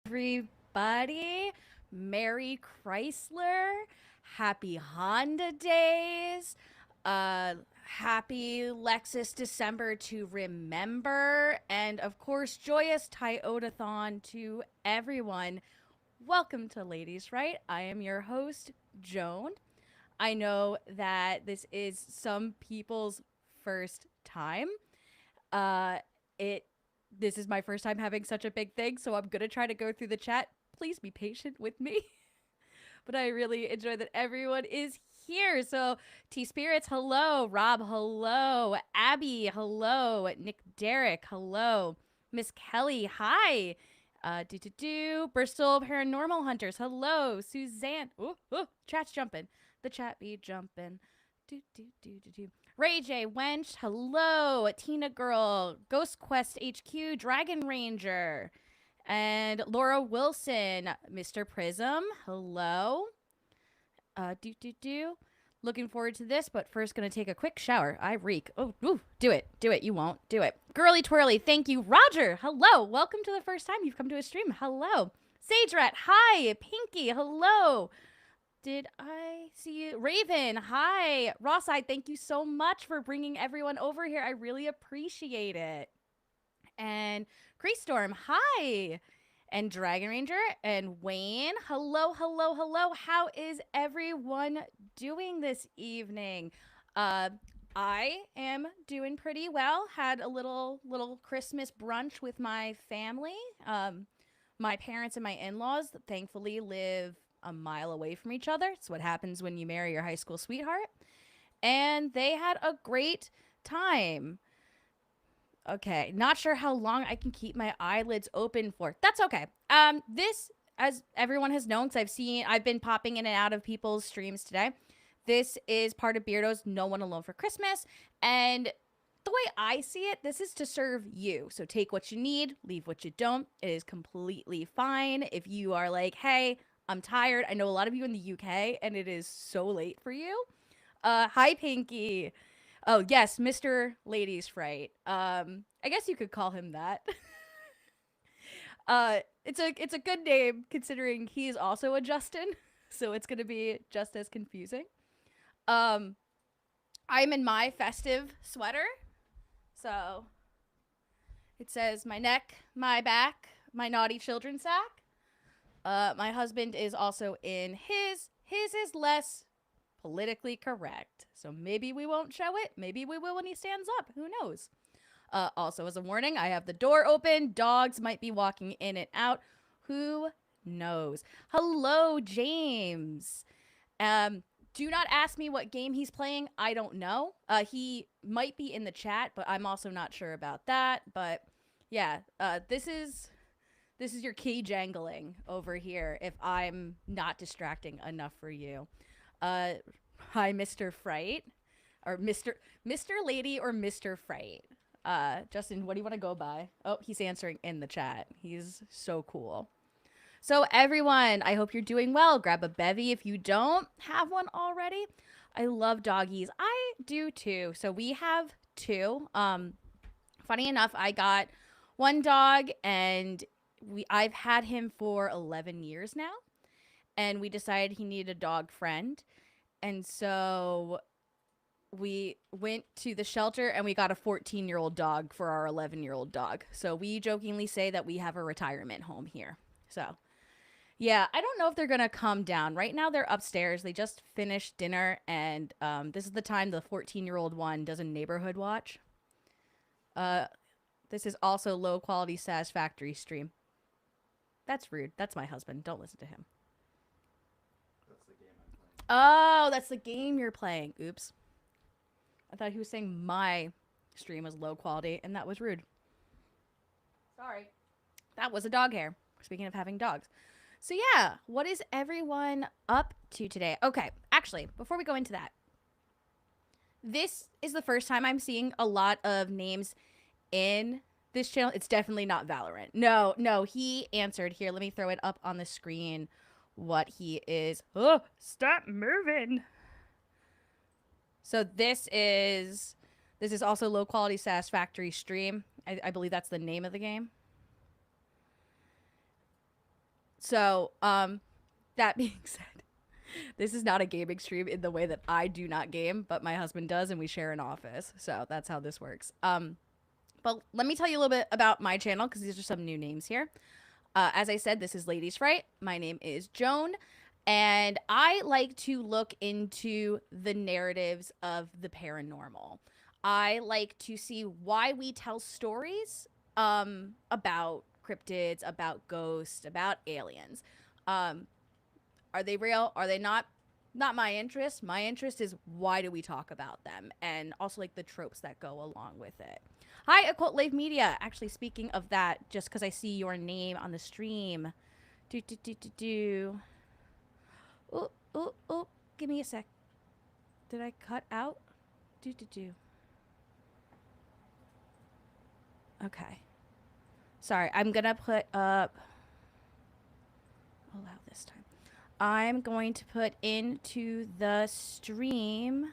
everybody. Merry Chrysler. Happy Honda Days. Uh, Happy Lexus December to remember. And of course, joyous Toyotathon to everyone. Welcome to Ladies Fright. I am your host, Joan. I know that this is some people's first time. Uh, it this is my first time having such a big thing, so I'm gonna try to go through the chat. Please be patient with me. But I really enjoy that everyone is here. So T Spirits, hello. Rob, hello. Abby, hello. Nick Derrick, hello. Miss Kelly, hi. Bristol Paranormal Hunters, hello. Suzanne, chat's jumping. The chat be jumping. Ray J. Wench, hello. Tina Girl, Ghost Quest HQ, Dragon Ranger, and Laura Wilson, Mr. Prism, hello. Looking forward to this, but first gonna take a quick shower. I reek. Oh, ooh, do it. Do it. You won't. Do it. Girly Twirly, thank you. Roger, hello. Welcome to the first time you've come to a stream. Hello. Sage Rat, hi. Pinky, hello. Did I see you? Raven, hi. Ross-eyed, thank you so much for bringing everyone over here. I really appreciate it. And Greastorm, hi. And Dragon Ranger and Wayne, hello, hello, hello. How is everyone doing this evening? I am doing pretty well. Had a little Christmas brunch with my family. My parents and my in-laws thankfully live a mile away from each other. It's what happens when you marry your high school sweetheart. And they had a great time. Okay, not sure how long I can keep my eyelids open for. That's okay. This, as everyone has known, because I've been popping in and out of people's streams today. This is part of Beardo's No One Alone for Christmas, and the way I see it, this is to serve you. So take what you need, leave what you don't. It is completely fine if you are like, hey, I'm tired. I know a lot of you in the UK, and it is so late for you. Hi, Pinky. Oh yes, Mr. Ladies Fright. I guess you could call him that. It's a good name considering he's also a Justin, so it's gonna be just as confusing. Um, I'm in my festive sweater, so it says my neck, my back, my naughty children sack. My husband is also in his. His is less politically correct. So maybe we won't show it. Maybe we will when he stands up. Who knows? Also, as a warning, I have the door open. Dogs might be walking in and out. Who knows? Hello, James. Do not ask me what game he's playing. I don't know. He might be in the chat, but I'm also not sure about that. But yeah, this is your key jangling over here if I'm not distracting enough for you. Hi, Mr. Fright, or Mr. Lady or Mr. Fright. Justin, what do you want to go by? Oh, he's answering in the chat. He's so cool. So everyone, I hope you're doing well. Grab a bevy if you don't have one already. I love doggies. I do too. So we have two. Funny enough, I got one dog and I've had him for 11 years now. And we decided he needed a dog friend. And so we went to the shelter and we got a 14-year-old dog for our 11-year-old dog. So we jokingly say that we have a retirement home here. So yeah, I don't know if they're going to come down. Right now they're upstairs. They just finished dinner and this is the time the 14-year-old one does a neighborhood watch. This is also low quality satisfactory stream. That's rude. That's my husband. Don't listen to him. Oh, that's the game you're playing. Oops. I thought he was saying my stream was low quality, and that was rude. Sorry. That was a dog hair. Speaking of having dogs. So yeah, what is everyone up to today? Okay, actually, before we go into that, this is the first time I'm seeing a lot of names in this channel. It's definitely not Valorant. No, he answered. Here, let me throw it up on the screen. What he is. Oh, stop moving. So this is also low quality satisfactory stream. I believe that's the name of the game. So, that being said, this is not a gaming stream in the way that I do not game, but my husband does, and we share an office. So that's how this works. But let me tell you a little bit about my channel because these are some new names here. As I said, this is Ladies Fright. My name is Joan, and I like to look into the narratives of the paranormal. I like to see why we tell stories about cryptids, about ghosts, about aliens. Um, are they real? Are they not? Not my interest. My interest is why do we talk about them, and also like the tropes that go along with it. Hi, Occult Live Media. Actually, speaking of that, just because I see your name on the stream, do do do do do. Oh oh oh! Give me a sec. Did I cut out? Do do do. Okay. Sorry, I'm gonna put up. Allow this time. I'm going to put into the stream.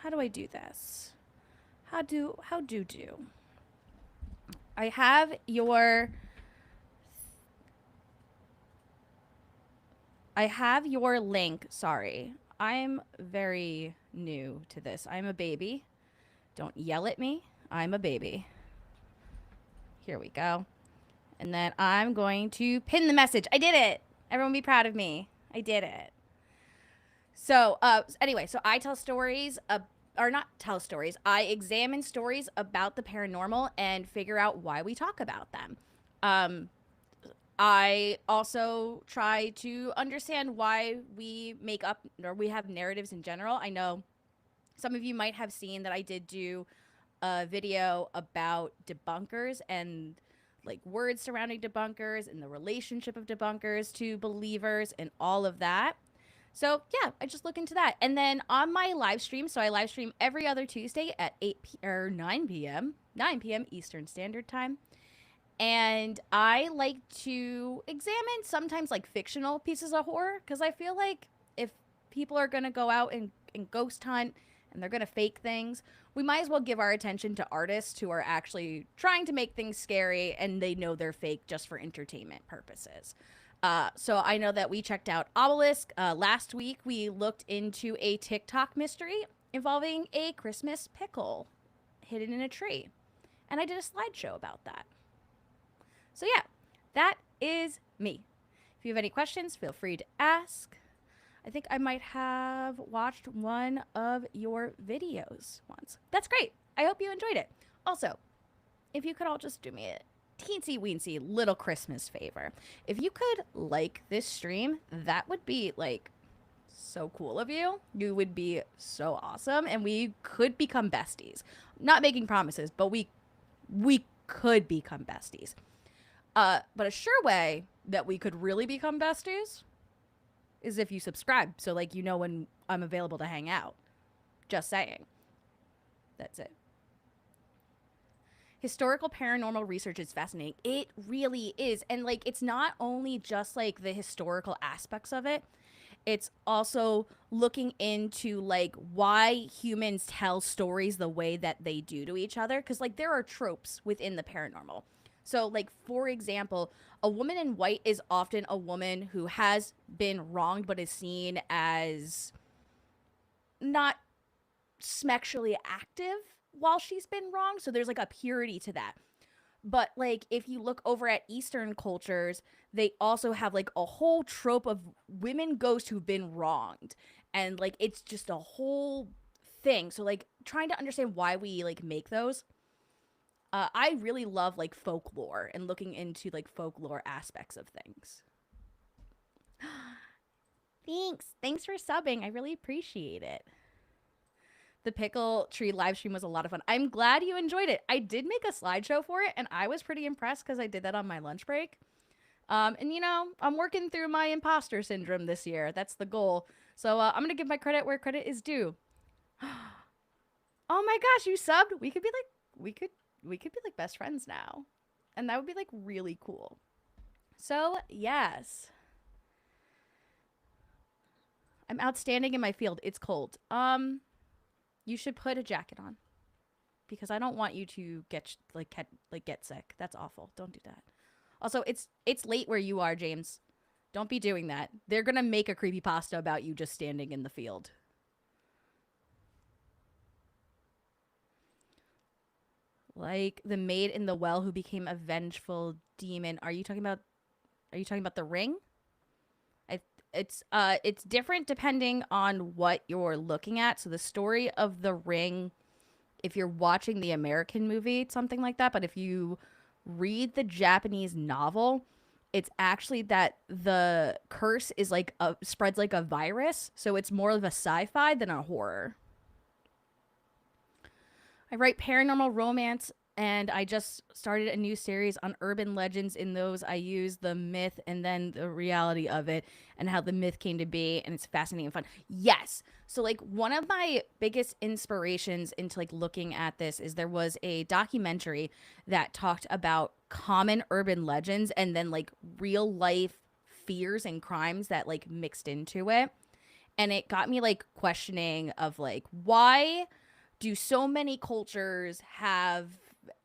How do I do this? How do I have your link. Sorry. I'm very new to this. I'm a baby. Don't yell at me. I'm a baby. Here we go. And then I'm going to pin the message. I did it. Everyone be proud of me. I did it. So, anyway, so I tell stories, or not tell stories. I examine stories about the paranormal and figure out why we talk about them. I also try to understand why we make up or we have narratives in general. I know some of you might have seen that I did do a video about debunkers and like words surrounding debunkers and the relationship of debunkers to believers and all of that. So yeah, I just look into that. And then on my live stream, so I live stream every other Tuesday at 9 p.m. Eastern Standard Time. And I like to examine sometimes like fictional pieces of horror because I feel like if people are going to go out and ghost hunt and they're going to fake things, we might as well give our attention to artists who are actually trying to make things scary and they know they're fake just for entertainment purposes. So I know that we checked out Obelisk. Last week, we looked into a TikTok mystery involving a Christmas pickle hidden in a tree. And I did a slideshow about that. So yeah, that is me. If you have any questions, feel free to ask. I think I might have watched one of your videos once. That's great. I hope you enjoyed it. Also, if you could all just do me a teensy weensy little Christmas favor. If you could like this stream, that would be like so cool of you. You would be so awesome and we could become besties. Not making promises, but we could become besties. But a sure way that we could really become besties is if you subscribe. So like you know when I'm available to hang out. Just saying. That's it. Historical paranormal research is fascinating. It really is. And like it's not only just like the historical aspects of it. It's also looking into like why humans tell stories the way that they do to each other cuz like there are tropes within the paranormal. So like for example, a woman in white is often a woman who has been wronged but is seen as not sexually active while she's been wrong. So there's like a purity to that. But like if you look over at Eastern cultures, they also have like a whole trope of women ghosts who've been wronged. And like it's just a whole thing. So like trying to understand why we like make those. I really love like folklore and looking into like folklore aspects of things. Thanks for subbing. I really appreciate it. The pickle tree live stream was a lot of fun. I'm glad you enjoyed it. I did make a slideshow for it, and I was pretty impressed because I did that on my lunch break. And you know, I'm working through my imposter syndrome this year. That's the goal. So I'm gonna give my credit where credit is due. Oh my gosh, you subbed. We could be like best friends now, and that would be like really cool. So yes, I'm outstanding in my field. It's cold. You should put a jacket on. because I don't want you to get sick. That's awful. Don't do that. Also, it's late where you are, James. Don't be doing that. They're gonna make a creepypasta about you just standing in the field. Like the maid in the well who became a vengeful demon. Are you talking about the ring? I, it's different depending on what you're looking at. So the story of the ring, if you're watching the American movie, it's something like that. But if you read the Japanese novel, it's actually that the curse is spreads like a virus. So it's more of a sci-fi than a horror. I write paranormal romance, and I just started a new series on urban legends. In those, I use the myth and then the reality of it and how the myth came to be, and it's fascinating and fun. Yes. So like one of my biggest inspirations into like looking at this is there was a documentary that talked about common urban legends and then like real life fears and crimes that like mixed into it. And it got me like questioning of like why do so many cultures have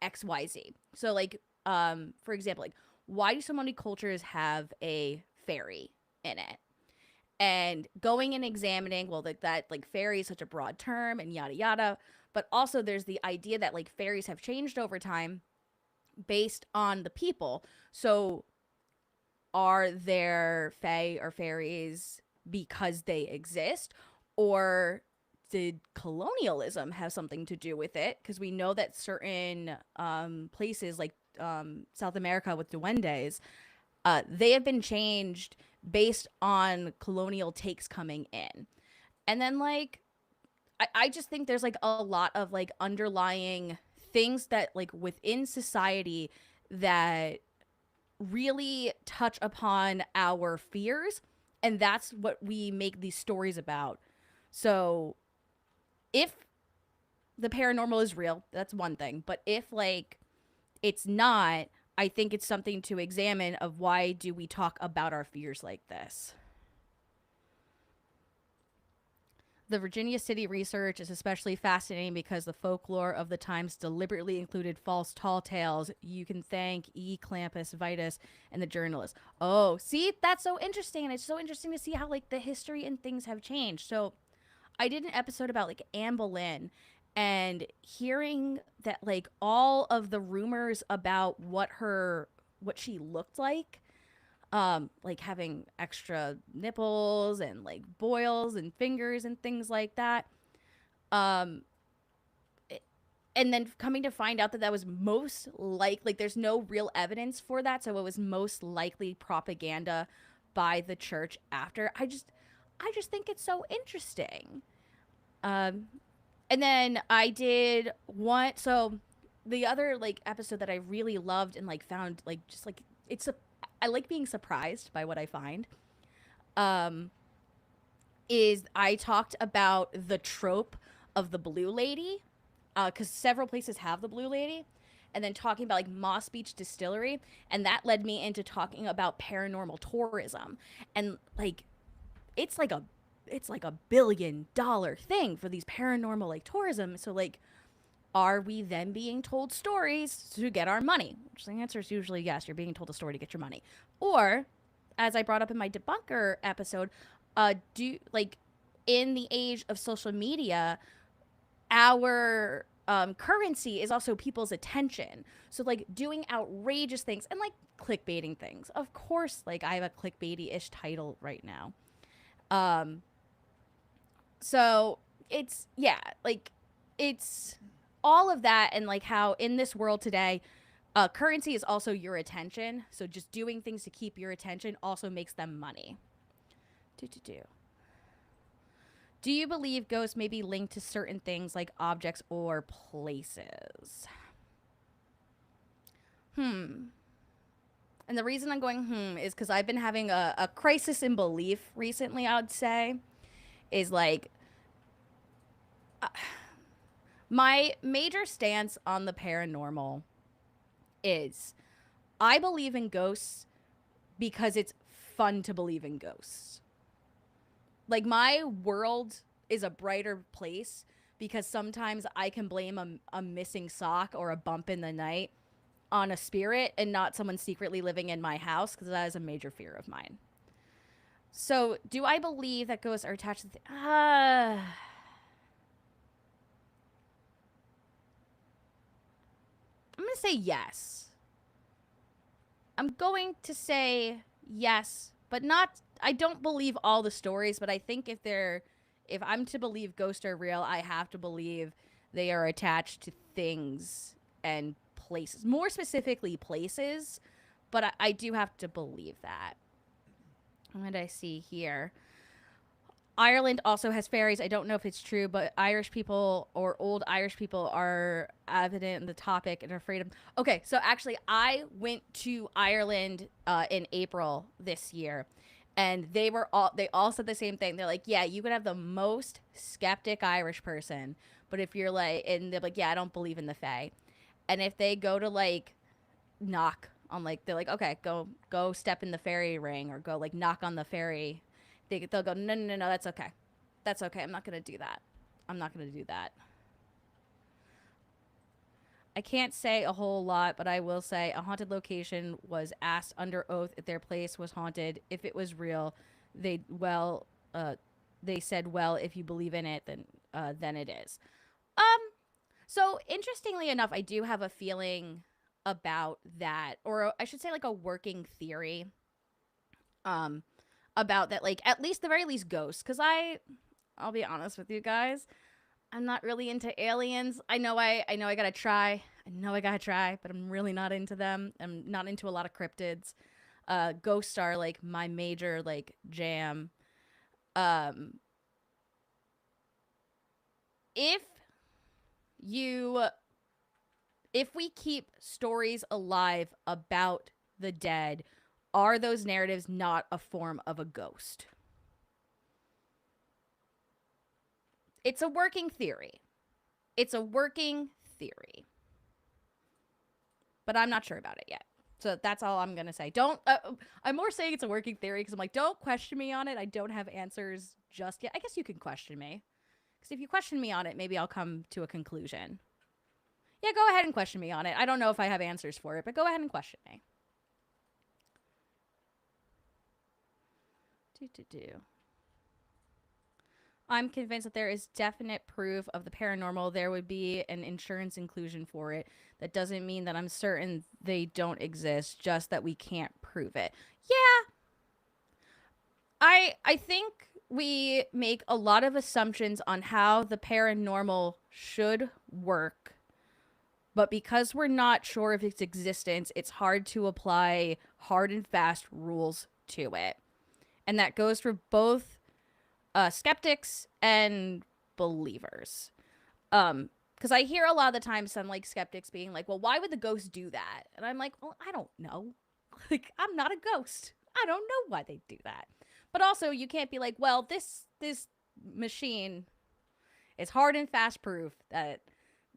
XYZ? So like for example, like why do so many cultures have a fairy in it? And going and examining, well, that like fairy is such a broad term and yada yada, but also there's the idea that like fairies have changed over time based on the people. So are there fae or fairies because they exist, or did colonialism have something to do with it? Because we know that certain places like South America with duendes, they have been changed based on colonial takes coming in. And then like I just think there's like a lot of like underlying things that like within society that really touch upon our fears, and that's what we make these stories about. So if the paranormal is real, that's one thing, but if like it's not, I think it's something to examine of why do we talk about our fears like this. The Virginia City research is especially fascinating because the folklore of the times deliberately included false tall tales. You can thank E. Clampus Vitus and the journalist. Oh, see, that's so interesting. And it's so interesting to see how like the history and things have changed. So I did an episode about like Anne Boleyn, and hearing that like all of the rumors about what she looked like having extra nipples and like boils and fingers and things like that. Um, and then coming to find out that that was most like there's no real evidence for that, so it was most likely propaganda by the church after. I just think it's so interesting. Um, and then I did one. So the other like episode that I really loved and like found like just like it's a I like being surprised by what I find. Um, is I talked about the trope of the blue lady, because several places have the blue lady, and then talking about like Moss Beach Distillery, and that led me into talking about paranormal tourism, and like it's like a $1 billion thing for these paranormal like tourism. So like are we then being told stories to get our money? Which the answer is usually yes, you're being told a story to get your money. Or, as I brought up in my debunker episode, do like in the age of social media, our currency is also people's attention. So like doing outrageous things and like clickbaiting things. Of course, like I have a clickbaity-ish title right now. Um, so it's yeah, like it's all of that, and like how in this world today, currency is also your attention. So just doing things to keep your attention also makes them money. Do. Do you believe ghosts may be linked to certain things like objects or places? Hmm. And the reason I'm going is because I've been having a crisis in belief recently, I would say. Is like my major stance on the paranormal is I believe in ghosts because it's fun to believe in ghosts. Like my world is a brighter place because sometimes I can blame a missing sock or a bump in the night on a spirit and not someone secretly living in my house, because that is a major fear of mine. So, do I believe that ghosts are attached to I'm going to say yes. I'm going to say yes, but not. I don't believe all the stories, but I think if I'm to believe ghosts are real, I have to believe they are attached to things and places. More specifically, places, but I do have to believe that. What did I see here? Ireland also has fairies. I don't know if it's true, but Irish people or old Irish people are avid in the topic and are afraid of. Okay, so actually, I went to Ireland in April this year, and they all said the same thing. They're like, "Yeah, you could have the most skeptic Irish person, but if you're like," and they're like, "Yeah, I don't believe in the fae," and if they go to like knock on like, they're like, "Okay, go step in the fairy ring or go like knock on the fairy." They'll go, no, that's okay. That's okay. I'm not going to do that. I'm not going to do that. I can't say a whole lot, but I will say a haunted location was asked under oath if their place was haunted. If it was real, they said, well, if you believe in it, then it is. So interestingly enough, I do have a feeling about that, or I should say like a working theory. About that, like at least the very least ghosts, because I'll be honest with you guys, I'm not really into aliens. I know I gotta try, but I'm really not into them. I'm not into a lot of cryptids. Ghosts are like my major like jam. If you if we keep stories alive about the dead, are those narratives not a form of a ghost? It's a working theory. But I'm not sure about it yet. So that's all I'm going to say. I'm more saying it's a working theory because I'm like, don't question me on it. I don't have answers just yet. I guess you can question me. Because if you question me on it, maybe I'll come to a conclusion. Yeah, go ahead and question me on it. I don't know if I have answers for it, but go ahead and question me. I'm convinced that there is definite proof of the paranormal. There would be an insurance inclusion for it. That doesn't mean that I'm certain they don't exist, just that we can't prove it. Yeah. I think we make a lot of assumptions on how the paranormal should work. But because we're not sure of its existence, it's hard to apply hard and fast rules to it. And that goes for both skeptics and believers. Because I hear a lot of the time some like skeptics being like, well, why would the ghost do that? And I'm like, well, I don't know. Like, I'm not a ghost. I don't know why they do that. But also, you can't be like, well, this machine is hard and fast proof that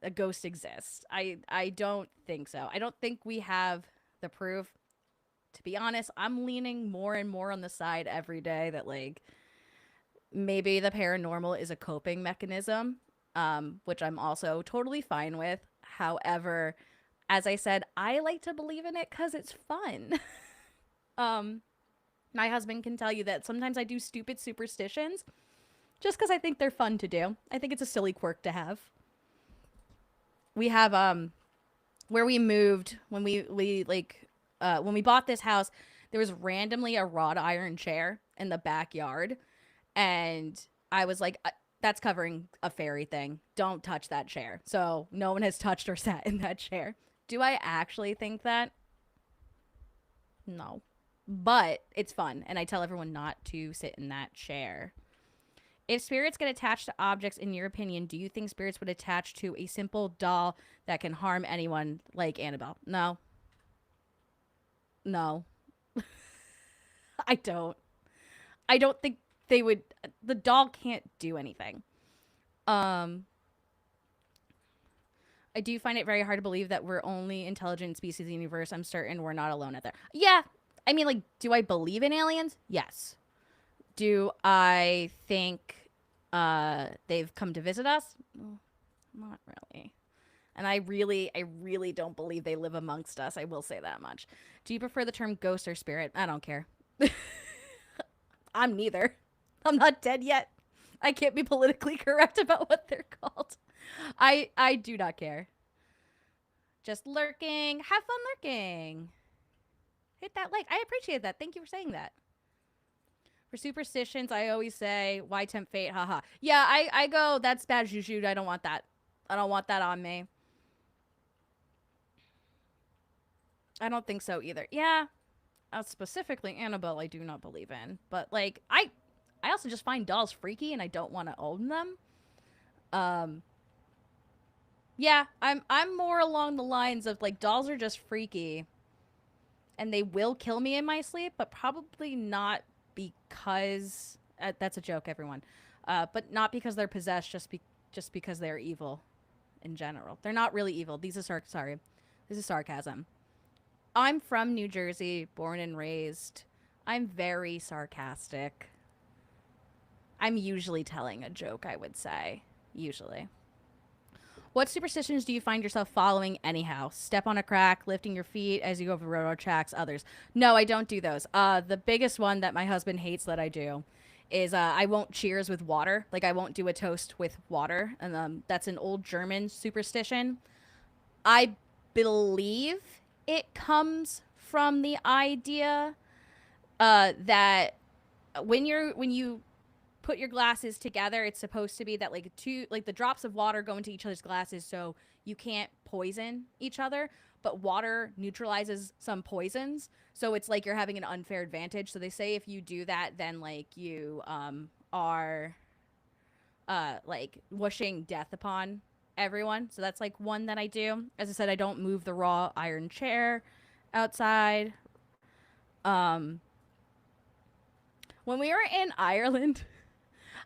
a ghost exists. I don't think so. I don't think we have the proof. To be honest, I'm leaning more and more on the side every day that like maybe the paranormal is a coping mechanism, which I'm also totally fine with. However, as I said, I like to believe in it because it's fun. My husband can tell you that sometimes I do stupid superstitions just because I think they're fun to do. I think it's a silly quirk to have. We have where we moved when we when we bought this house, there was randomly a wrought iron chair in the backyard, and I was like, that's covering a fairy thing. Don't touch that chair. So no one has touched or sat in that chair. Do I actually think that? No. But it's fun, and I tell everyone not to sit in that chair. If spirits get attached to objects, in your opinion, do you think spirits would attach to a simple doll that can harm anyone like Annabelle? No. No. I don't. I don't think they would. The doll can't do anything. I do find it very hard to believe that we're only intelligent species in the universe. I'm certain we're not alone out there. Yeah. I mean, like, do I believe in aliens? Yes. Do I think They've come to visit us. Not really. And I really don't believe they live amongst us. I will say that much. Do you prefer the term ghost or spirit? I don't care. I'm neither. I'm not dead yet. I can't be politically correct about what they're called. I do not care. Just lurking. Have fun lurking. Hit that like. I appreciate that. Thank you for saying that. For superstitions, I always say, why tempt fate? Haha. Yeah, I go, that's bad juju. I don't want that. I don't want that on me. I don't think so either. Yeah, specifically Annabelle, I do not believe in. But like, I also just find dolls freaky, and I don't want to own them. Um, yeah, I'm more along the lines of like dolls are just freaky, and they will kill me in my sleep, but probably not because that's a joke, everyone. But not because they're possessed, just because they're evil in general. They're not really evil. Sorry, this is sarcasm. I'm from New Jersey, born and raised. I'm very sarcastic. I'm usually telling a joke, I would say. Usually. What superstitions do you find yourself following anyhow? Step on a crack, lifting your feet as you go over railroad tracks, others. No, I don't do those. The biggest one that my husband hates that I do is I won't cheers with water. Like, I won't do a toast with water. And that's an old German superstition. I believe it comes from the idea that when you put your glasses together, it's supposed to be that like the drops of water go into each other's glasses, so you can't poison each other, but water neutralizes some poisons, so it's like you're having an unfair advantage. So they say if you do that, then like you are like wishing death upon everyone. So that's like one that I do. As I said, I don't move the raw iron chair outside. um when we were in Ireland,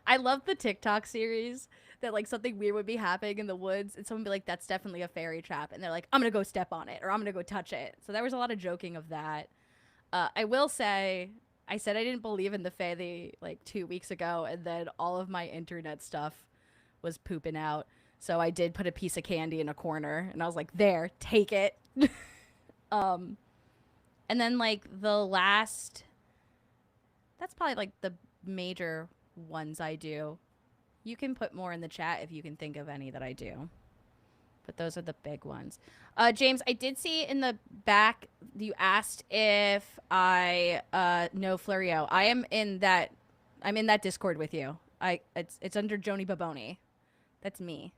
I love the TikTok series that like something weird would be happening in the woods and someone would be like, that's definitely a fairy trap. And they're like, I'm going to go step on it or I'm going to go touch it. So there was a lot of joking of that. I will say, I said I didn't believe in the Fae like 2 weeks ago, and then all of my internet stuff was pooping out. So I did put a piece of candy in a corner and I was like, there, take it. um, and then like the last, that's probably like the major ones I do. You can put more in the chat if you can think of any that I do. But those are the big ones. James, I did see in the back you asked if I know Florio. I'm in that Discord with you. It's under Joni Baboni. That's me.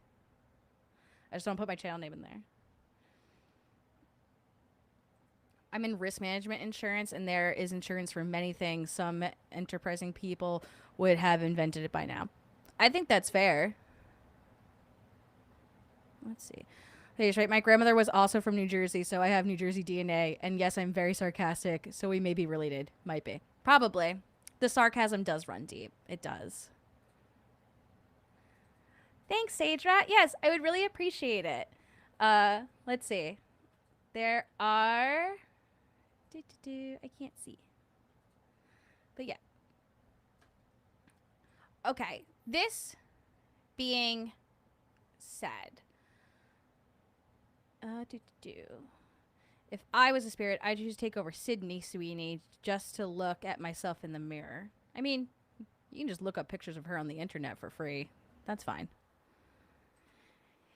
I just don't put my channel name in there. I'm in risk management insurance, and there is insurance for many things. Some enterprising people would have invented it by now. I think that's fair. Let's see. Hey, right. My grandmother was also from New Jersey, so I have New Jersey DNA. And yes, I'm very sarcastic, so we may be related. Might be. Probably. The sarcasm does run deep. It does. Thanks, Sage Rat. Yes, I would really appreciate it. Let's see. There are... I can't see. But yeah. Okay. This being said... If I was a spirit, I'd choose to take over Sydney Sweeney just to look at myself in the mirror. I mean, you can just look up pictures of her on the internet for free. That's fine.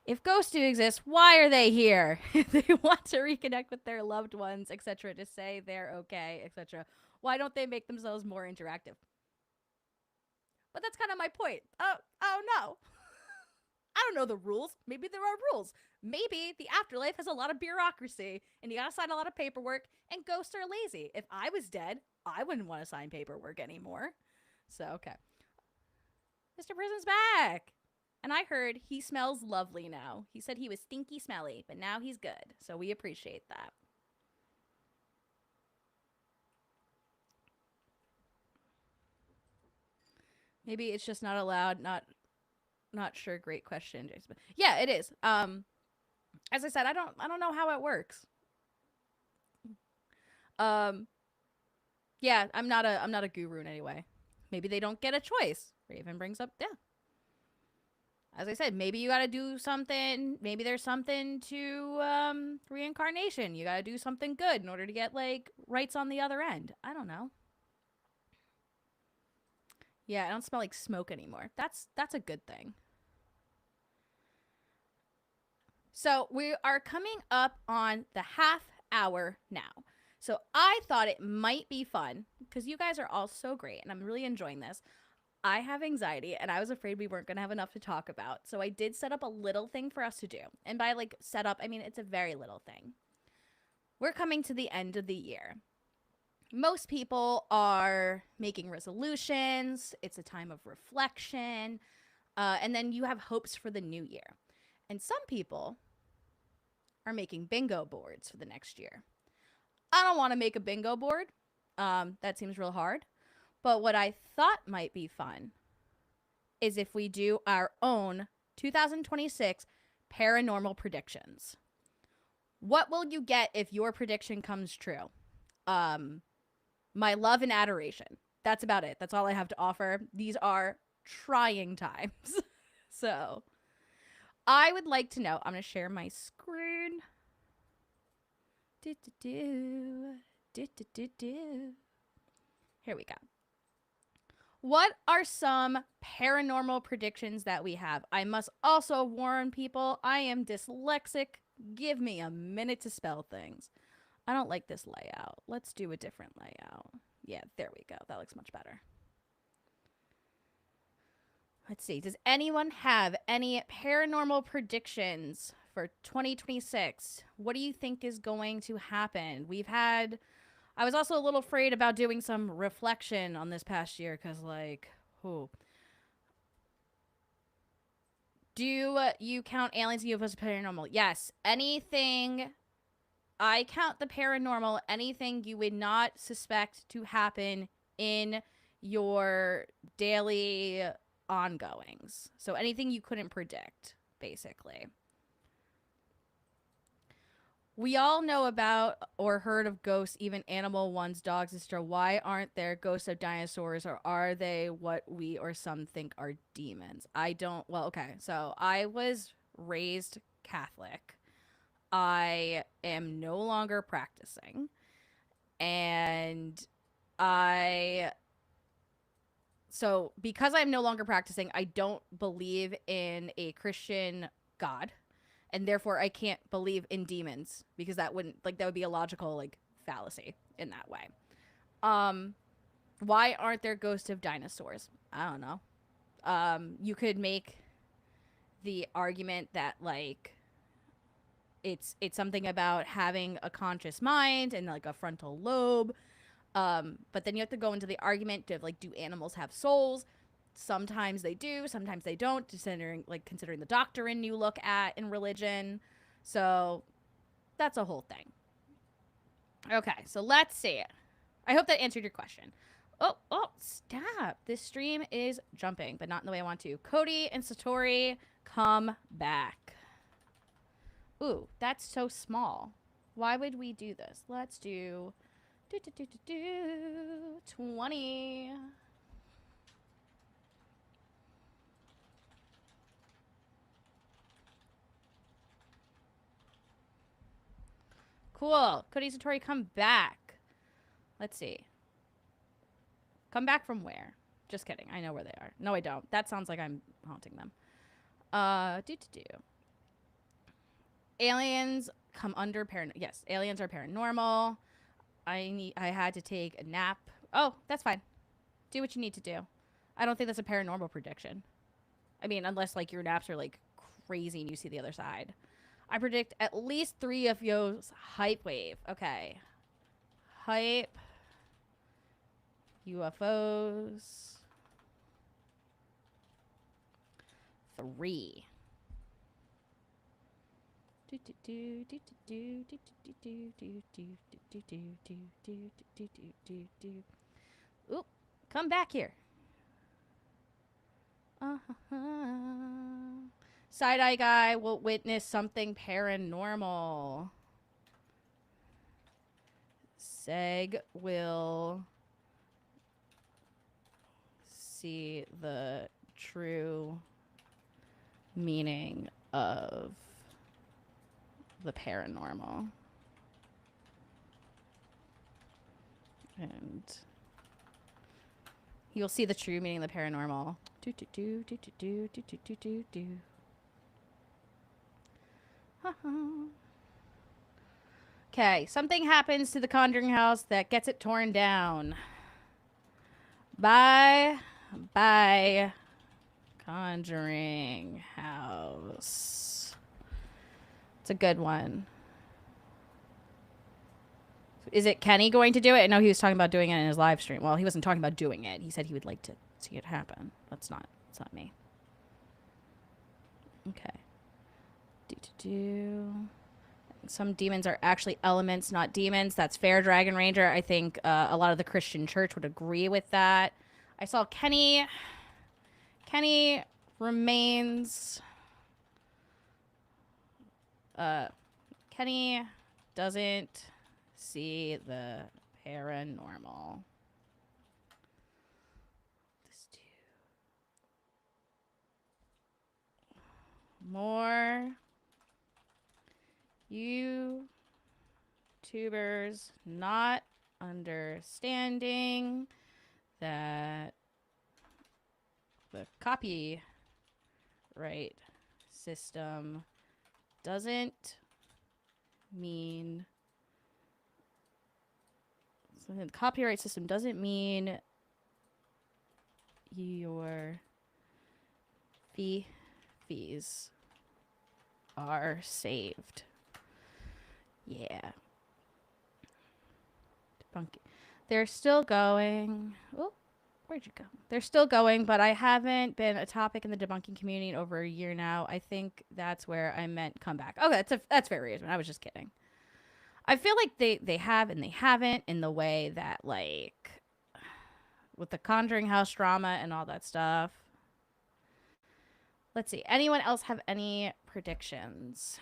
If ghosts do exist, why are they here? If they want to reconnect with their loved ones, etc., to say they're okay, etc., why don't they make themselves more interactive? But that's kind of my point. Oh no. I don't know the rules. Maybe there are rules. Maybe the afterlife has a lot of bureaucracy and you gotta sign a lot of paperwork, and ghosts are lazy. If I was dead, I wouldn't want to sign paperwork anymore. So, okay. Mr. Prison's back. And I heard he smells lovely now. He said he was stinky smelly, but now he's good. So we appreciate that. Maybe it's just not allowed. Not sure. Great question, Jason. Yeah, it is. As I said, I don't know how it works. Yeah, I'm not a guru in any way. Maybe they don't get a choice. Raven brings up, yeah. as I said, maybe you got to do something. Maybe there's something to reincarnation. You got to do something good in order to get like rights on the other end. I don't know. Yeah, I don't smell like smoke anymore. That's a good thing. So we are coming up on the half hour now. So I thought it might be fun because you guys are all so great and I'm really enjoying this. I have anxiety and I was afraid we weren't going to have enough to talk about. So I did set up a little thing for us to do. And by like set up, I mean it's a very little thing. We're coming to the end of the year. Most people are making resolutions. It's a time of reflection. And then you have hopes for the new year. And some people are making bingo boards for the next year. I don't want to make a bingo board. That seems real hard. But what I thought might be fun is if we do our own 2026 paranormal predictions. What will you get if your prediction comes true? My love and adoration. That's about it. That's all I have to offer. These are trying times. So I would like to know. I'm going to share my screen. Here we go. What are some paranormal predictions that we have? I must also warn people, I am dyslexic. Give me a minute to spell things. I don't like this layout. Let's do a different layout. Yeah, there we go. That looks much better. Let's see. Does anyone have any paranormal predictions for 2026? What do you think is going to happen? I was also a little afraid about doing some reflection on this past year because, like, do you count aliens and UFOs as paranormal? Yes. Anything. I count the paranormal. Anything you would not suspect to happen in your daily ongoings. So anything you couldn't predict, basically. We all know about or heard of ghosts, even animal ones, dogs, etc. Why aren't there ghosts of dinosaurs, or are they what we or some think are demons? I don't. Well, okay. So I was raised Catholic. I am no longer practicing. And so because I'm no longer practicing, I don't believe in a Christian God. And therefore I can't believe in demons because that would be a logical like fallacy in that way. Why aren't there ghosts of dinosaurs? I don't know. You could make the argument that like it's something about having a conscious mind and like a frontal lobe. But then you have to go into the argument of like, do animals have souls? Sometimes they do, sometimes they don't, considering the doctrine you look at in religion. So that's a whole thing. Okay, so let's see. I hope that answered your question. Oh, stop. This stream is jumping, but not in the way I want to. Cody and Satori, come back. Ooh, that's so small. Why would we do this? Let's do 20. Cool. Cody Satori, come back. Let's see. Come back from where? Just kidding. I know where they are. No, I don't. That sounds like I'm haunting them. Aliens come under paranormal. Yes, aliens are paranormal. I had to take a nap. Oh, that's fine. Do what you need to do. I don't think that's a paranormal prediction. I mean, unless like your naps are like crazy and you see the other side. I predict at least 3 of yo's hype wave. Okay. Hype. UFOs. 3. Oop. Come back here. Side-eye guy will witness something paranormal. Seg will see the true meaning of the paranormal. And you'll see the true meaning of the paranormal. Do do do do do do do do do do. Okay, something happens to the Conjuring house that gets it torn down. Bye, bye, Conjuring house. It's a good one. Is it Kenny going to do it? I know he was talking about doing it in his live stream. Well, he wasn't talking about doing it. He said he would like to see it happen. That's not me. Okay. Do. Some demons are actually elements, not demons. That's fair, Dragon Ranger. I think a lot of the Christian church would agree with that. I saw Kenny. Kenny remains. Kenny doesn't see the paranormal. This too. More YouTubers not understanding that the copyright system doesn't mean the copyright system doesn't mean your fees are saved. Yeah. Debunking. They're still going. Oh, where'd you go? They're still going, but I haven't been a topic in the debunking community in over a year now. I think that's where I meant come back. Oh, that's very reasonable. I was just kidding. I feel like they have and they haven't in the way that, like, with the Conjuring House drama and all that stuff. Let's see. Anyone else have any predictions?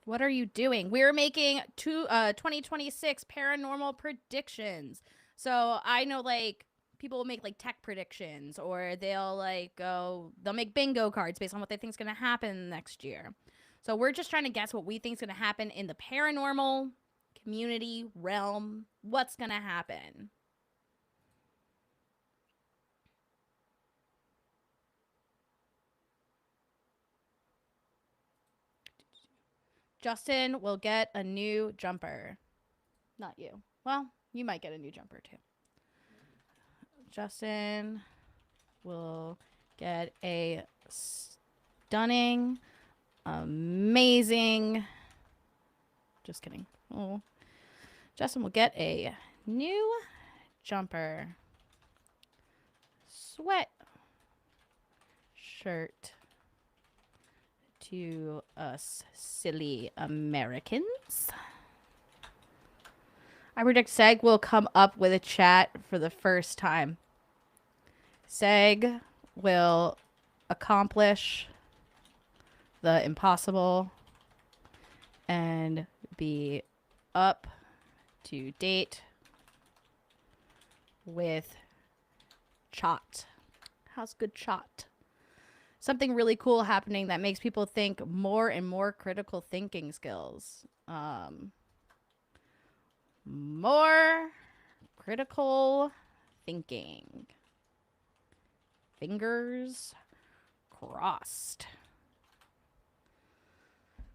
What are you doing? We're making 2026 paranormal predictions. So I know, like, people will make like tech predictions, or they'll make bingo cards based on what they think is going to happen next year. So we're just trying to guess what we think is going to happen in the paranormal community realm. What's going to happen? Justin will get a new jumper. Not you. Well, you might get a new jumper too. Justin will get a stunning, amazing. Just kidding. Oh, Justin will get a new jumper, sweat shirt to us silly Americans. I predict Seg will come up with a chat for the first time. Seg will accomplish the impossible and be up to date with chat. How's good chat? Something really cool happening that makes people think more and more critical thinking skills. More critical thinking. Fingers crossed.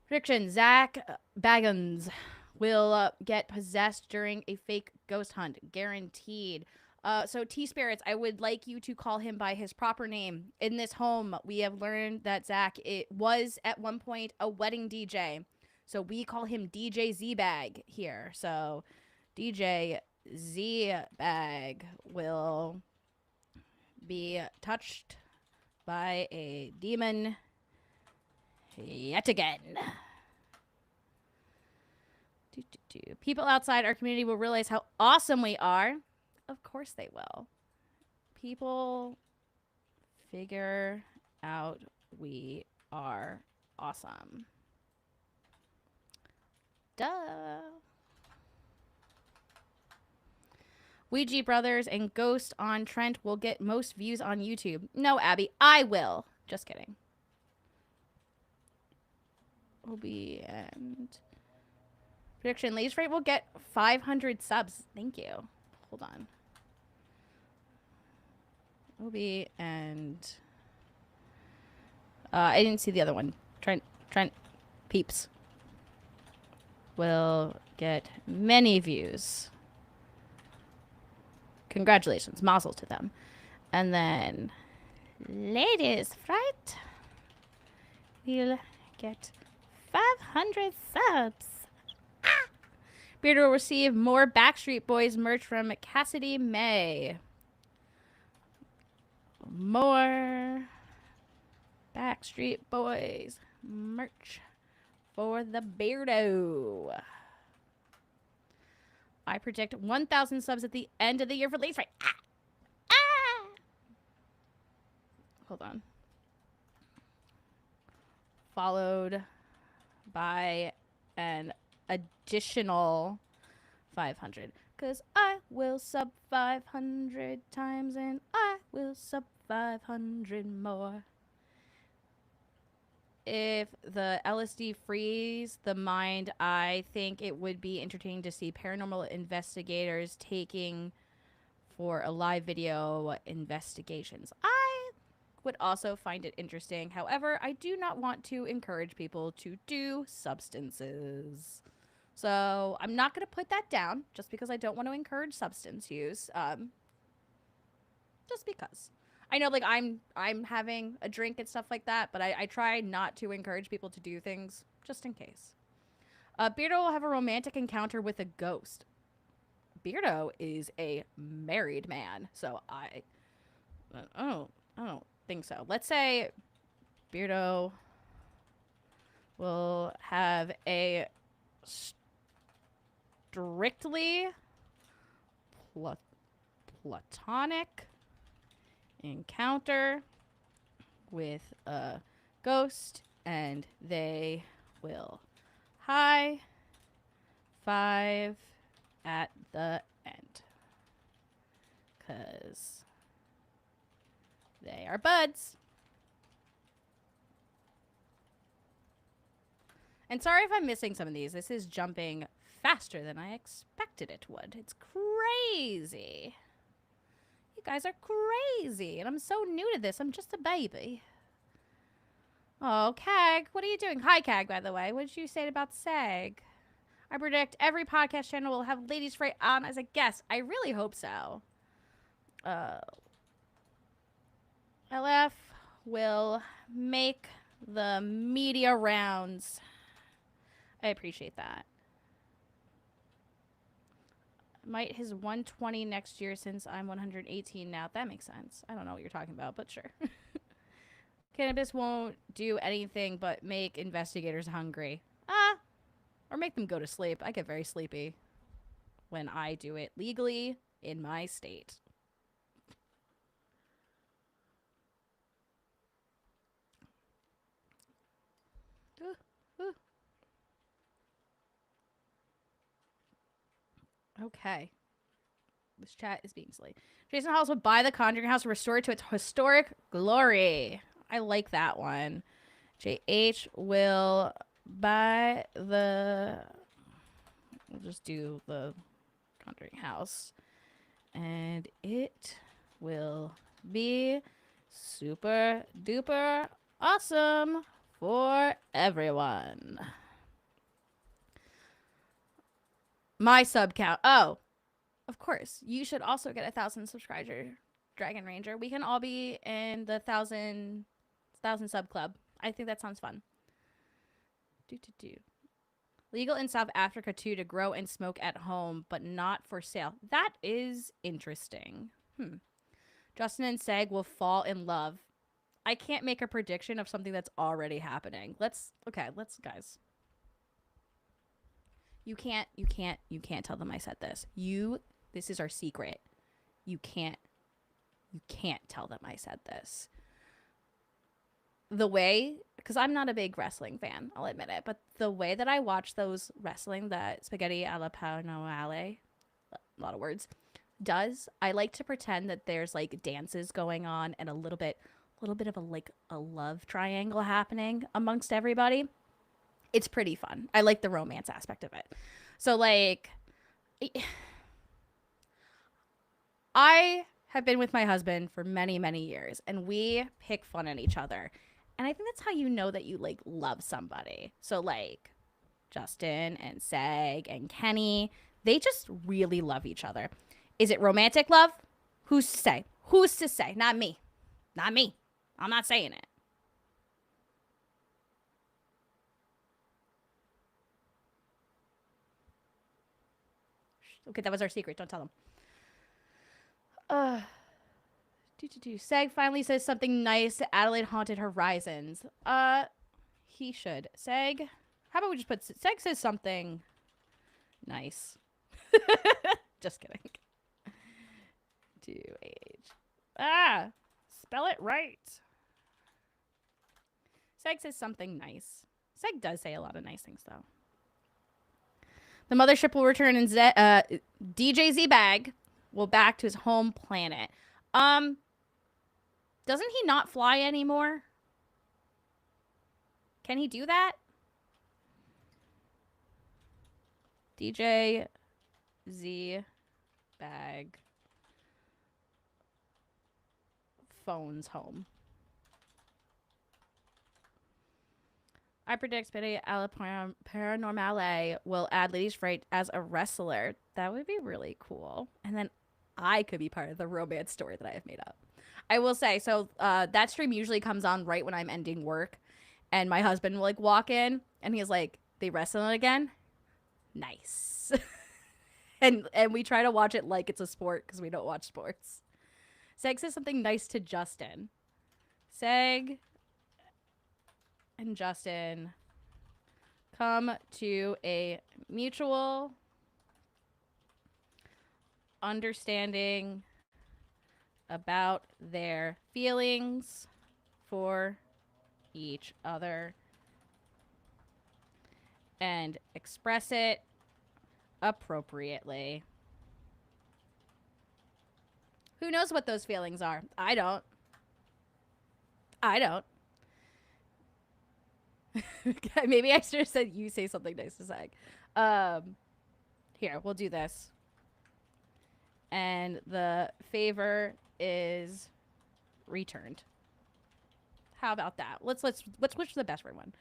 Prediction: Zach Baggins will get possessed during a fake ghost hunt. Guaranteed. So T-Spirits, I would like you to call him by his proper name. In this home, we have learned that Zach was at one point a wedding DJ. So we call him DJ Z-Bag here. So DJ Z-Bag will be touched by a demon yet again. People outside our community will realize how awesome we are. Of course they will. People figure out we are awesome. Duh. Ouija Brothers and Ghost on Trent will get most views on YouTube. No, Abby, I will. Just kidding. Obi and prediction. Ladies Fright will get 500 subs. Thank you. Hold on. Obi and I didn't see the other one. Trent Peeps will get many views. Congratulations, mazel to them. And then Ladies Fright will get 500 subs. Ah! Beardo will receive more Backstreet Boys merch from Cassidy May. More Backstreet Boys merch for the Beardo. I predict 1,000 subs at the end of the year for Ladies Fright. Ah! Ah! Hold on. Followed by an additional 500. Because I will sub 500 times and I will sub 500 more. If the LSD frees the mind, I think it would be entertaining to see paranormal investigators taking for a live video investigations. I would also find it interesting. However, I do not want to encourage people to do substances. So I'm not going to put that down just because I don't want to encourage substance use. Just because. I know, like, I'm having a drink and stuff like that, but I try not to encourage people to do things just in case. Beardo will have a romantic encounter with a ghost. Beardo is a married man, so I don't think so. Let's say Beardo will have a strictly platonic encounter with a ghost, and they will high five at the end because they are buds. And sorry if I'm missing some of these. This is jumping faster than I expected it would. It's crazy. You guys are crazy, and I'm so new to this. I'm just a baby. Oh, Cag, what are you doing? Hi, Cag, by the way. What did you say about SAG? I predict every podcast channel will have Ladies Fright on as a guest. I really hope so. LF will make the media rounds. I appreciate that. Might his 120 next year since I'm 118 now. That makes sense. I don't know what you're talking about, but sure. Cannabis won't do anything but make investigators hungry. Or make them go to sleep. I get very sleepy when I do it legally in my state. Okay. This chat is being silly. Jason Halls would buy the Conjuring house and restore it to its historic glory. I like that one. JH will buy the... We'll just do the Conjuring house. And it will be super duper awesome for everyone. My sub count. Oh, of course. You should also get 1,000 subscriber Dragon Ranger. We can all be in the 1,000 sub club. I think that sounds fun. Legal in South Africa too to grow and smoke at home, but not for sale. That is interesting. Justin and Seg will fall in love. I can't make a prediction of something that's already happening. Let's guys. You can't tell them I said this. This is our secret. You can't tell them I said this. The way, because I'm not a big wrestling fan, I'll admit it, but the way that I watch those wrestling, that spaghetti alla Paranormal, a lot of words, does, I like to pretend that there's like dances going on and a little bit of a like a love triangle happening amongst everybody. It's pretty fun. I like the romance aspect of it. So like I have been with my husband for many, many years and we pick fun at each other. And I think that's how you know that you like love somebody. So like Justin and Seg and Kenny, they just really love each other. Is it romantic love? Who's to say? Who's to say? Not me. Not me. I'm not saying it. Okay, that was our secret. Don't tell them. Uh, Seg finally says something nice to Adelaide Haunted Horizons. He should. Seg, how about we just put Seg says something nice. Just kidding. To age. Ah, spell it right. Seg says something nice. Seg does say a lot of nice things, though. The mothership will return and DJ Z-Bag will back to his home planet. Doesn't he not fly anymore? Can he do that? DJ Z-Bag phones home. I predict Baddie Alla Paranormal will add Ladies Fright as a wrestler. That would be really cool. And then I could be part of the romance story that I have made up. I will say, so that stream usually comes on right when I'm ending work. And my husband will like walk in and he's like, they wrestling again? Nice. and we try to watch it like it's a sport because we don't watch sports. Seg says something nice to Justin. Seg and Justin come to a mutual understanding about their feelings for each other and express it appropriately. Who knows what those feelings are? I don't. Maybe I should have said you say something nice to Seg. Here, we'll do this. And the favor is returned. How about that? Let's switch to the best friend one.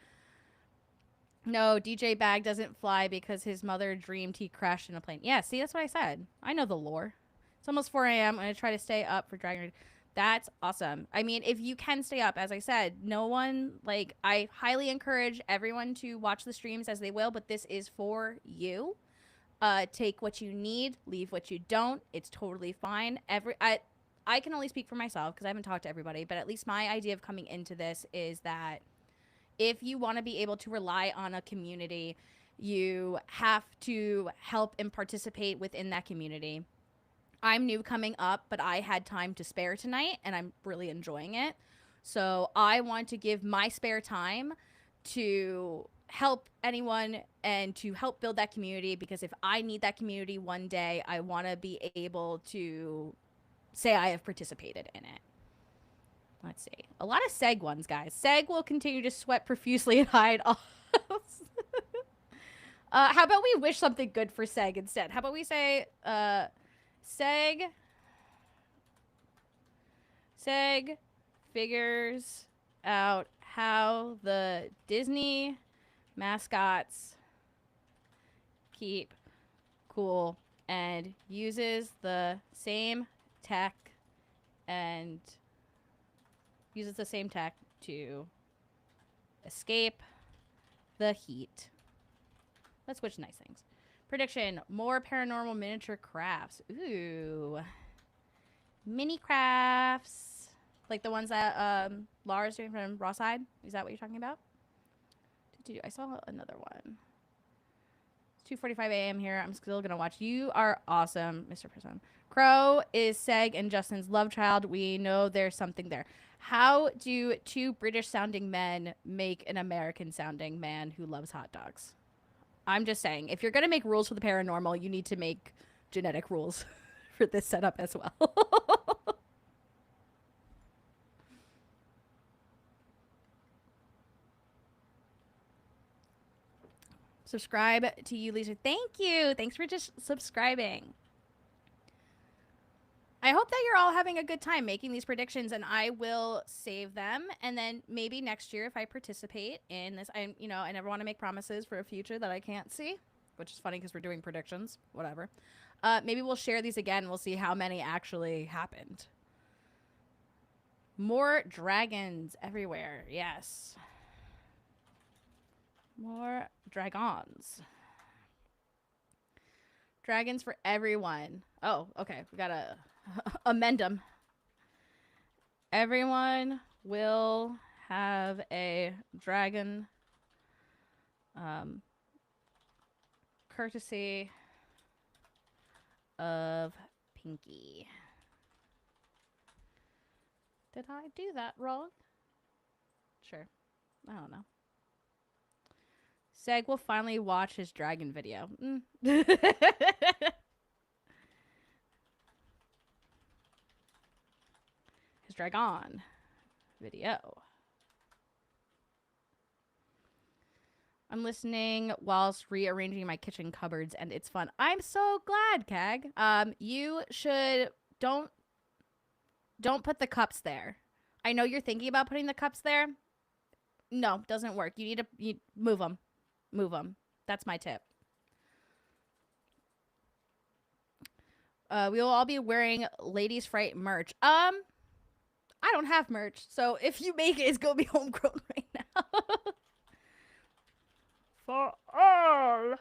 No, DJ Bag doesn't fly because his mother dreamed he crashed in a plane. Yeah, see, that's what I said. I know the lore. It's almost 4 a.m. I'm going to try to stay up for Dragon Raid. That's awesome. I mean, if you can stay up, as I said, no one, like, I highly encourage everyone to watch the streams as they will, but this is for you. Take what you need, leave what you don't. It's totally fine. I can only speak for myself because I haven't talked to everybody, but at least my idea of coming into this is that if you want to be able to rely on a community, you have to help and participate within that community. I'm new coming up, but I had time to spare tonight, and I'm really enjoying it. So I want to give my spare time to help anyone and to help build that community, because if I need that community one day, I want to be able to say I have participated in it. Let's see. A lot of Seg ones, guys. Seg will continue to sweat profusely and hide all. How about we wish something good for Seg instead? How about we say, Seg figures out how the Disney mascots keep cool and uses the same tech to escape the heat. Let's switch nice things. Prediction: more paranormal miniature crafts. Ooh. Mini crafts. Like the ones that Laura's doing from Rawside? Is that what you're talking about? I saw another one. It's 2:45 a.m. here. I'm still going to watch. You are awesome, Mr. Person. Crow is Seg and Justin's love child. We know there's something there. How do two British-sounding men make an American-sounding man who loves hot dogs? I'm just saying, if you're going to make rules for the paranormal, you need to make genetic rules for this setup as well. Subscribe to you, Lisa. Thank you. Thanks for just subscribing. I hope that you're all having a good time making these predictions, and I will save them. And then maybe next year, if I participate in this, I never want to make promises for a future that I can't see, which is funny because we're doing predictions. Whatever. Maybe we'll share these again. We'll see how many actually happened. More dragons everywhere. Yes. More dragons. Dragons for everyone. Oh, okay. We gotta amend them. Everyone will have a dragon. Courtesy of Pinky. Did I do that wrong? Sure. I don't know. Seg will finally watch his dragon video. His dragon video. I'm listening whilst rearranging my kitchen cupboards, and it's fun. I'm so glad, Cag. You should don't put the cups there. I know you're thinking about putting the cups there. No, doesn't work. You need to move them. Move them. That's my tip. We will all be wearing Ladies Fright merch. I don't have merch, so if you make it, it's gonna be homegrown right now. For all.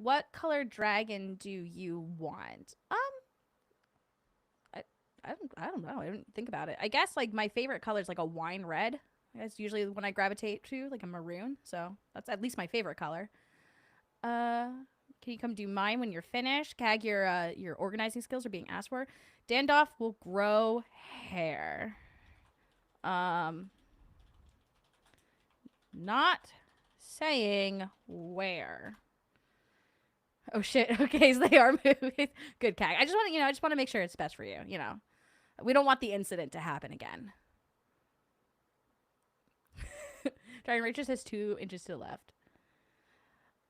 What color dragon do you want? I don't know. I didn't think about it. I guess like my favorite color is like a wine red. That's usually when I gravitate to, like a maroon. So that's at least my favorite color. Can you come do mine when you're finished? Cag, your organizing skills are being asked for. Dandoff will grow hair. Not saying where. Oh shit. Okay, so they are moving. Good, Cag. I just want to make sure it's best for you. We don't want the incident to happen again. Dragon Rachel says 2 inches to the left.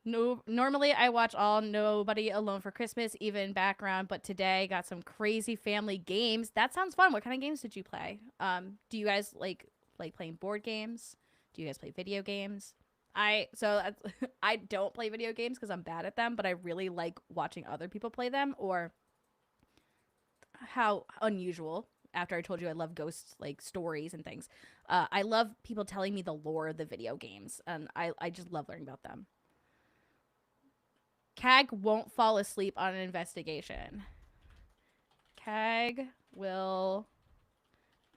No, normally I watch all Nobody Alone for Christmas, even background, but today got some crazy family games. That sounds fun. What kind of games did you play? Do you guys like playing board games? Do you guys play video games? I don't play video games because I'm bad at them, but I really like watching other people play them. Or how unusual, after I told you I love ghost stories and things, I love people telling me the lore of the video games, and I just love learning about them. Cag won't fall asleep on an investigation. Cag will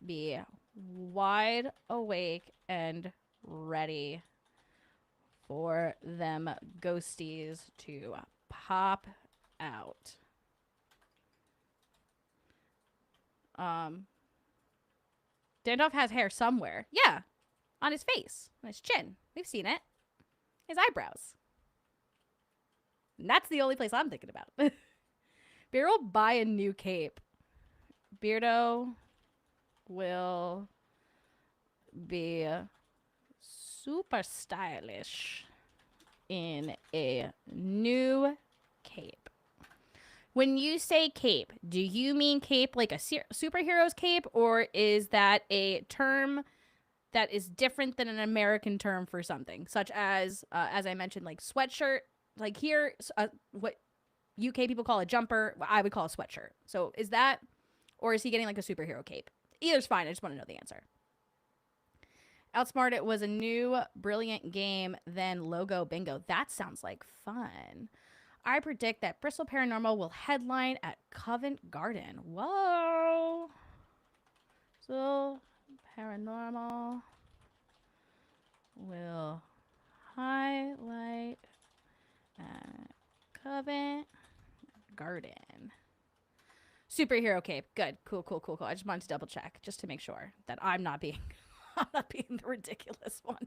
be wide awake and ready for them ghosties to pop out. Dandoff has hair somewhere. Yeah. On his face. On his chin. We've seen it. His eyebrows. And that's the only place I'm thinking about. Beardo will buy a new cape. Beardo will be super stylish in a new cape. When you say cape, do you mean cape like a superhero's cape, or is that a term that is different than an American term for something, such as I mentioned, like sweatshirt? Like here, what UK people call a jumper, I would call a sweatshirt. So is that, or is he getting like a superhero cape? Either's fine. I just want to know the answer. Outsmart It was a new, brilliant game, then logo bingo. That sounds like fun. I predict that Bristol Paranormal will headline at Covent Garden. Whoa. So, Paranormal will highlight at Covent Garden. Superhero cape. Good. Cool. I just wanted to double check just to make sure that I'm not being the ridiculous one.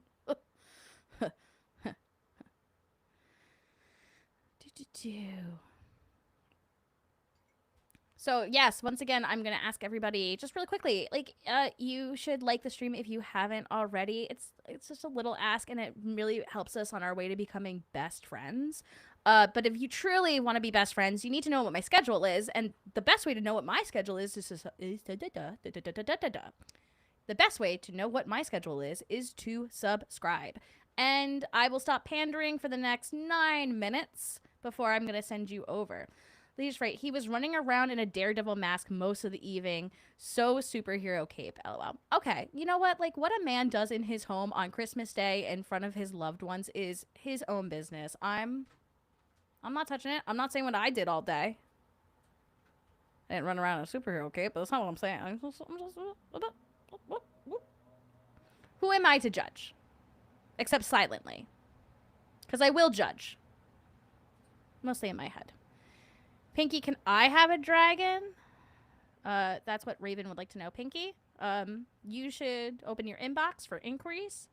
So yes, once again, I'm gonna ask everybody just really quickly, like, you should like the stream if you haven't already. It's just a little ask, and it really helps us on our way to becoming best friends. But if you truly want to be best friends, you need to know what my schedule is, and the best way to know what my schedule is the best way to know what my schedule is to subscribe. And I will stop pandering for the next 9 minutes before I'm gonna send you over. Ladies Fright, he was running around in a daredevil mask most of the evening. So superhero cape, lol. Okay, you know what? Like, what a man does in his home on Christmas Day in front of his loved ones is his own business. I'm not touching it. I'm not saying what I did all day. I didn't run around in a superhero cape, but that's not what I'm saying. Who am I to judge? Except silently. Because I will judge. Mostly in my head. Pinky, can I have a dragon? That's what Raven would like to know. Pinky, you should open your inbox for inquiries.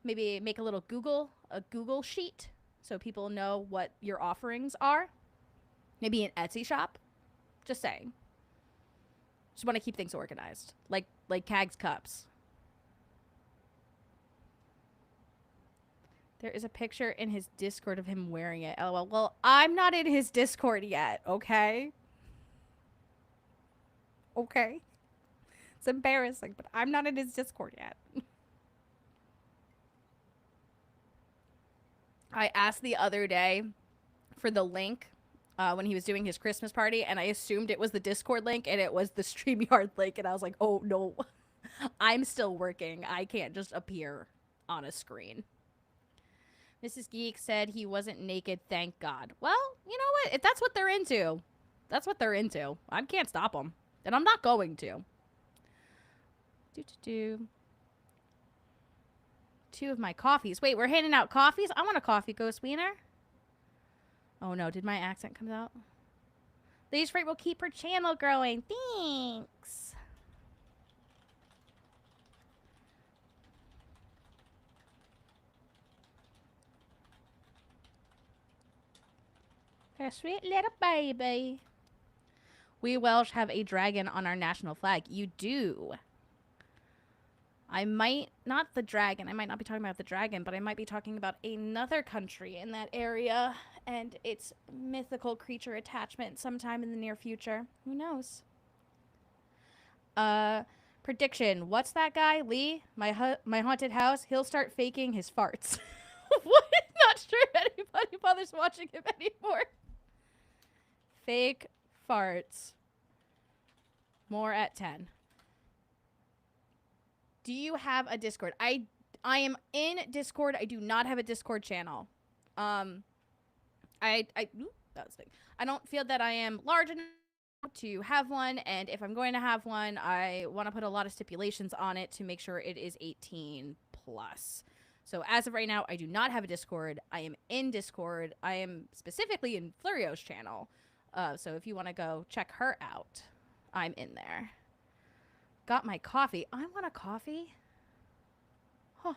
Maybe make a Google sheet so people know what your offerings are. Maybe an Etsy shop. Just saying. Just want to keep things organized. Like Kag's cups. There is a picture in his Discord of him wearing it. LOL. Well, I'm not in his Discord yet, okay? Okay. It's embarrassing, but I'm not in his Discord yet. I asked the other day for the link when he was doing his Christmas party, and I assumed it was the Discord link, and it was the StreamYard link, and I was like, oh, no. I'm still working. I can't just appear on a screen. Mrs. Geek said he wasn't naked, thank God. Well, you know what? If that's what they're into, that's what they're into. I can't stop them. And I'm not going to. Two of my coffees. Wait, we're handing out coffees? I want a coffee, Ghost Wiener. Oh no, did my accent come out? Ladies Fright will keep her channel growing. Thanks. A sweet little baby. We Welsh have a dragon on our national flag. You do. I might not be talking about the dragon, but I might be talking about another country in that area and its mythical creature attachment sometime in the near future. Who knows? Prediction. What's that guy? Lee? My haunted house? He'll start faking his farts. What? Not sure if anybody bothers watching him anymore. Fake farts. More at 10. Do you have a Discord? I am in Discord. I do not have a Discord channel. That was big. I don't feel that I am large enough to have one, and if I'm going to have one, I want to put a lot of stipulations on it to make sure it is 18 plus. So as of right now, I do not have a Discord. I am in Discord. I am specifically in Flurio's channel. So if you want to go check her out, I'm in there. Got my coffee. I want a coffee. Huh.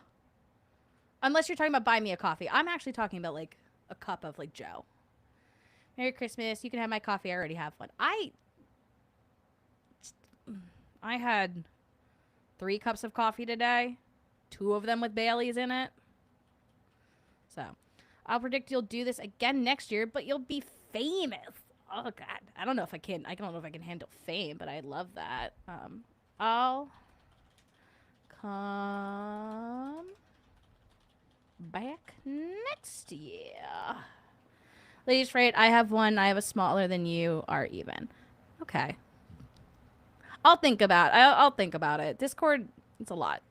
Unless you're talking about buy me a coffee. I'm actually talking about like a cup of like Joe. Merry Christmas. You can have my coffee. I already have one. I had 3 cups of coffee today. 2 of them with Bailey's in it. So I'll predict you'll do this again next year, but you'll be famous. Oh God. I don't know if I can handle fame, but I love that. I'll come back next year. Ladies Fright, I have one. I have a smaller than you are even. Okay. I'll think about it. Discord, it's a lot.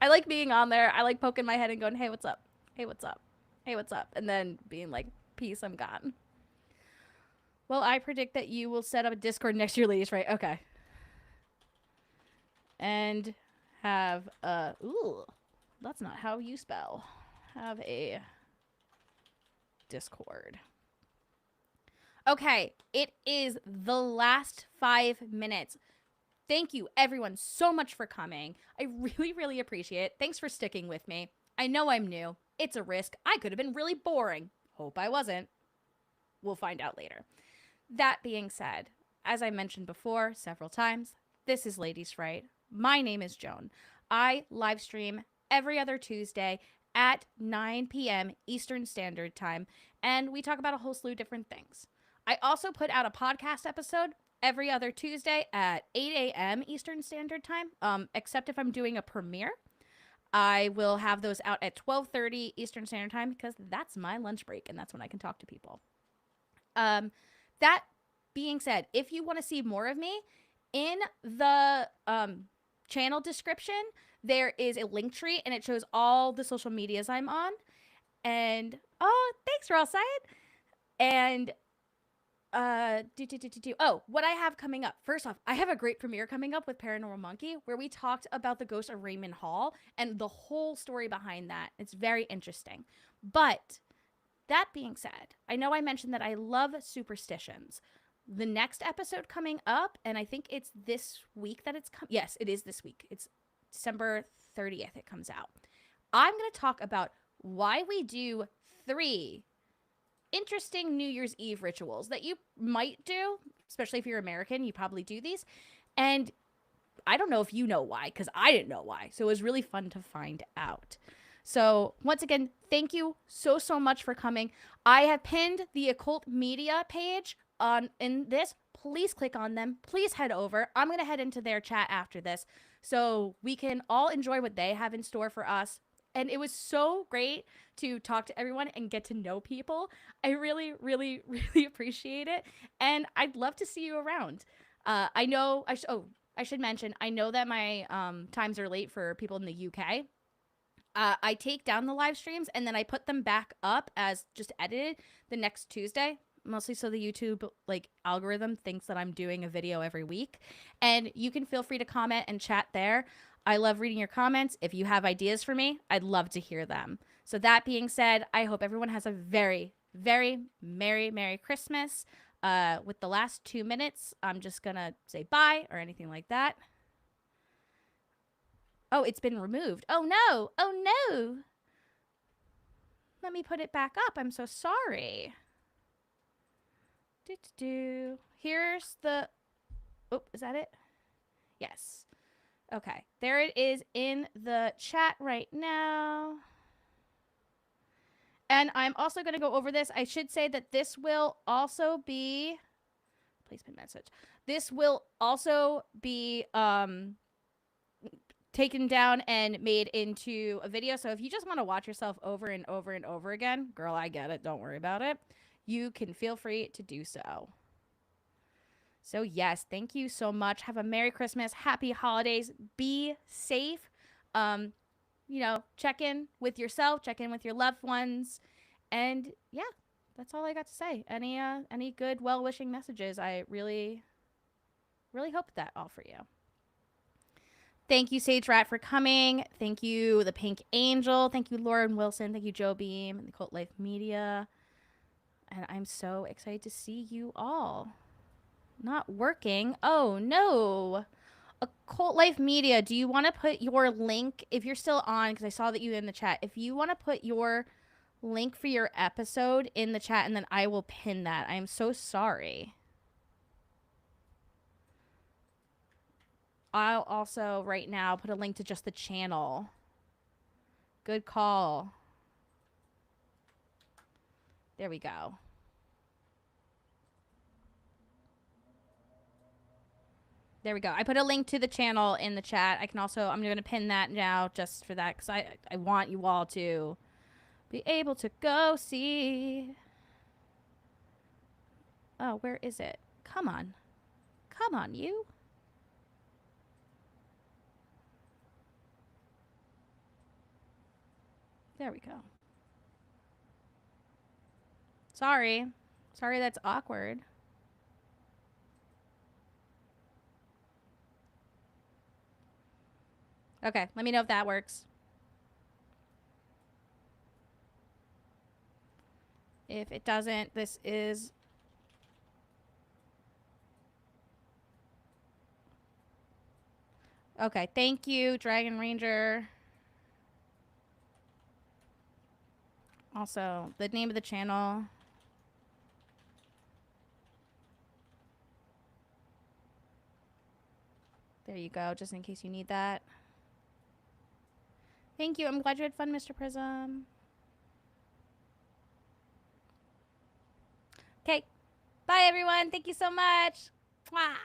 I like being on there. I like poking my head and going, hey, what's up? Hey, what's up? Hey, what's up? And then being like, peace, I'm gone. Well, I predict that you will set up a Discord next year, Ladies Fright. Okay. And have a... Ooh, that's not how you spell. Have a Discord. Okay, it is the last 5 minutes. Thank you, everyone, so much for coming. I really, really appreciate it. Thanks for sticking with me. I know I'm new. It's a risk. I could have been really boring. Hope I wasn't. We'll find out later. That being said, as I mentioned before several times, this is Ladies Fright. My name is Joan. I live stream every other Tuesday at 9 p.m. Eastern Standard Time, and we talk about a whole slew of different things. I also put out a podcast episode every other Tuesday at 8 a.m. Eastern Standard Time, except if I'm doing a premiere. I will have those out at 12:30 Eastern Standard Time because that's my lunch break and that's when I can talk to people. That being said, if you want to see more of me, in the channel description, there is a link tree and it shows all the social medias I'm on. And oh, thanks, Ross Syed. And what I have coming up. First off, I have a great premiere coming up with Paranormal Monkey where we talked about the ghost of Raymond Hall and the whole story behind that. It's very interesting. But that being said, I know I mentioned that I love superstitions. The next episode coming up, and I think it's this week that it's yes, it is this week. It's December 30th it comes out. I'm going to talk about why we do 3 interesting New Year's Eve rituals that you might do, especially if you're American, you probably do these. And I don't know if you know why, because I didn't know why. So it was really fun to find out. So once again, thank you so much for coming. I have pinned the occult media page in this. Please click on them. Please head over. I'm going to head into their chat after this so we can all enjoy what they have in store for us. And it was so great to talk to everyone and get to know people. I really, really, really appreciate it. And I'd love to see you around. I know, I should mention, I know that my times are late for people in the UK. I take down the live streams and then I put them back up as just edited the next Tuesday, mostly so the YouTube algorithm thinks that I'm doing a video every week. And you can feel free to comment and chat there. I love reading your comments. If you have ideas for me, I'd love to hear them. So that being said, I hope everyone has a very, very Merry Christmas. With the last 2 minutes, I'm just going to say bye or anything like that. Oh, it's been removed. Oh, no. Oh, no. Let me put it back up. I'm so sorry. Here's the... Oh, is that it? Yes. Okay. There it is in the chat right now. And I'm also going to go over this. I should say that this will also be... Placement message. This will also be... taken down and made into a video. So if you just want to watch yourself over and over and over again, girl, I get it. Don't worry about it. You can feel free to do so. So yes, thank you so much. Have a Merry Christmas. Happy holidays. Be safe. You know, check in with yourself, check in with your loved ones. And yeah, that's all I got to say. Any good well-wishing messages? I really, really hope that all for you. Thank you, Sage Rat, for coming. Thank you, the Pink Angel. Thank you, Lauren Wilson. Thank you, Joe Beam and the Cult Life Media. And I'm so excited to see you all. Not working. Oh, no. Occult Life Media, do you want to put your link, if you're still on, because I saw that you in the chat, if you want to put your link for your episode in the chat, and then I will pin that. I am so sorry. I'll also, right now, put a link to just the channel. Good call. There we go. There we go. I put a link to the channel in the chat. I can also, I'm going to pin that now just for that, because I want you all to be able to go see. Oh, where is it? Come on. Come on, you. There we go. Sorry. Sorry that's awkward. Okay, let me know if that works. If it doesn't, this is... Okay, thank you, Dragon Ranger. Also, the name of the channel. There you go, just in case you need that. Thank you. I'm glad you had fun, Mr. Prism. Okay. Bye, everyone. Thank you so much. Mwah.